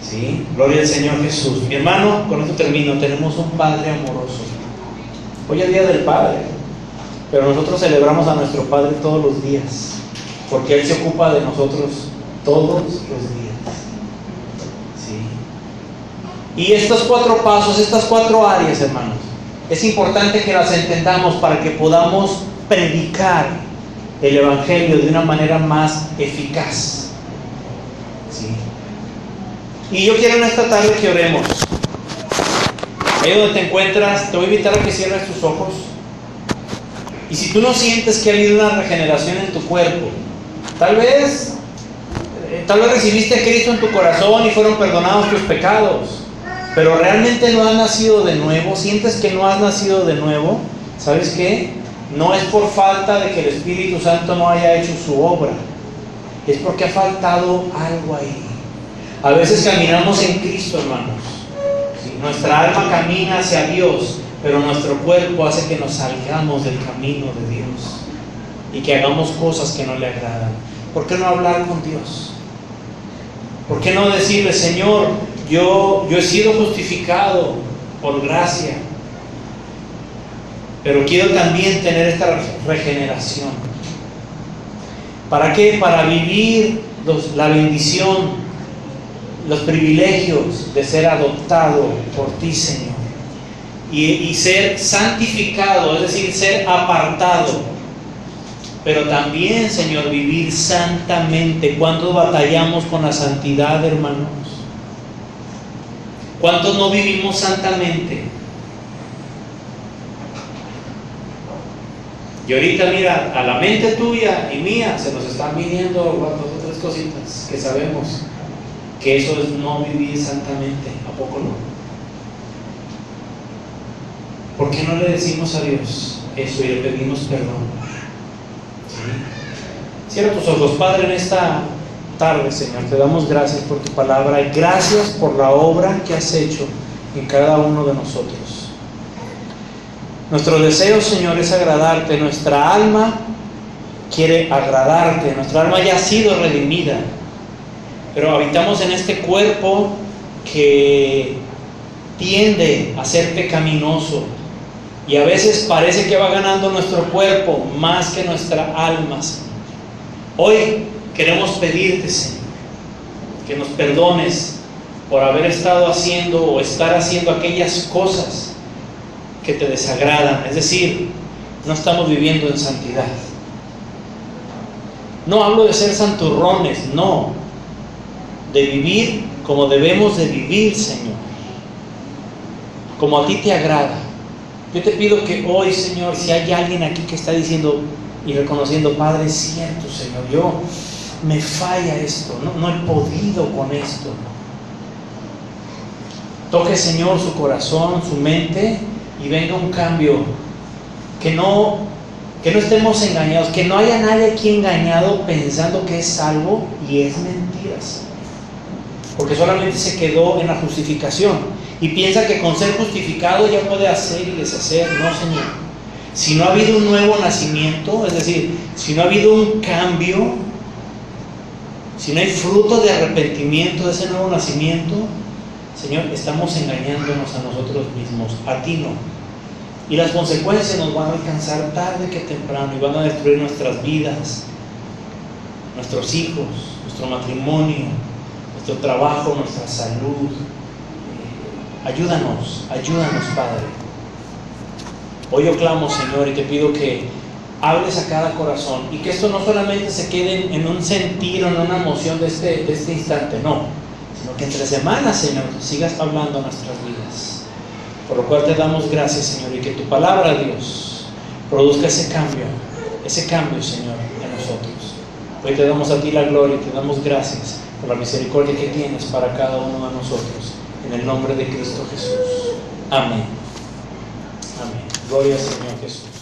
¿Sí? Gloria al Señor Jesús. Mi hermano, con esto termino. Tenemos un Padre amoroso. Hoy es Día del Padre, pero nosotros celebramos a nuestro Padre todos los días, porque Él se ocupa de nosotros todos los días. ¿Sí? Y estos 4 pasos, estas 4 áreas, hermanos, es importante que las entendamos para que podamos predicar el Evangelio de una manera más eficaz. ¿Sí? Y yo quiero en esta tarde que oremos. Ahí donde te encuentras, te voy a invitar a que cierres tus ojos. Y si tú no sientes que ha habido una regeneración en tu cuerpo, tal vez recibiste a Cristo en tu corazón y fueron perdonados tus pecados, pero realmente no has nacido de nuevo, sientes que no has nacido de nuevo, ¿sabes qué? No es por falta de que el Espíritu Santo no haya hecho su obra, es porque ha faltado algo ahí. A veces caminamos en Cristo, hermanos. ¿Sí? Nuestra alma camina hacia Dios, pero nuestro cuerpo hace que nos salgamos del camino de Dios y que hagamos cosas que no le agradan. ¿Por qué no hablar con Dios? ¿Por qué no decirle: Señor, yo he sido justificado por gracia, pero quiero también tener esta regeneración? ¿Para qué? Para vivir la bendición, los privilegios de ser adoptado por ti, Señor, y ser santificado, es decir, ser apartado, pero también, Señor, vivir santamente. ¿Cuántos batallamos con la santidad, hermanos? ¿Cuántos no vivimos santamente? Y ahorita, mira, a la mente tuya y mía se nos están viniendo dos o tres cositas que sabemos que eso es no vivir santamente. ¿A poco no? ¿Por qué no le decimos a Dios eso y le pedimos perdón? ¿Sí? Cierra tus ojos. Padre, en esta tarde, Señor, te damos gracias por tu palabra y gracias por la obra que has hecho en cada uno de nosotros. Nuestro deseo, Señor, es agradarte. Nuestra alma quiere agradarte. Nuestra alma ya ha sido redimida, pero habitamos en este cuerpo que tiende a ser pecaminoso, y a veces parece que va ganando nuestro cuerpo más que nuestra alma, Señor. Hoy queremos pedirte, Señor, que nos perdones por haber estado haciendo o estar haciendo aquellas cosas que te desagradan. Es decir, no estamos viviendo en santidad. No hablo de ser santurrones, no. De vivir como debemos de vivir, Señor. Como a ti te agrada. Yo te pido que hoy, Señor, si hay alguien aquí que está diciendo y reconociendo, Padre, es cierto, Señor, yo me falla esto, no he podido con esto. Toque, Señor, su corazón, su mente, y venga un cambio. Que no estemos engañados, que no haya nadie aquí engañado pensando que es salvo y es mentira, Señor. Porque solamente se quedó en la justificación y piensa que con ser justificado ya puede hacer y deshacer. No, Señor. Si no ha habido un nuevo nacimiento, es decir, si no ha habido un cambio, si no hay fruto de arrepentimiento de ese nuevo nacimiento, Señor, estamos engañándonos a nosotros mismos, a ti no. Y las consecuencias nos van a alcanzar tarde que temprano y van a destruir nuestras vidas, nuestros hijos, nuestro matrimonio, nuestro trabajo, nuestra salud. Ayúdanos, Padre. Hoy yo clamo, Señor, y te pido que hables a cada corazón y que esto no solamente se quede en un sentir o en una emoción de este instante, no, sino que entre semanas, Señor, sigas hablando a nuestras vidas. Por lo cual te damos gracias, Señor, y que tu palabra, Dios, produzca ese cambio, Señor, en nosotros. Hoy te damos a ti la gloria y te damos gracias por la misericordia que tienes para cada uno de nosotros. En el nombre de Cristo Jesús. Amén. Amén. Gloria al Señor Jesús.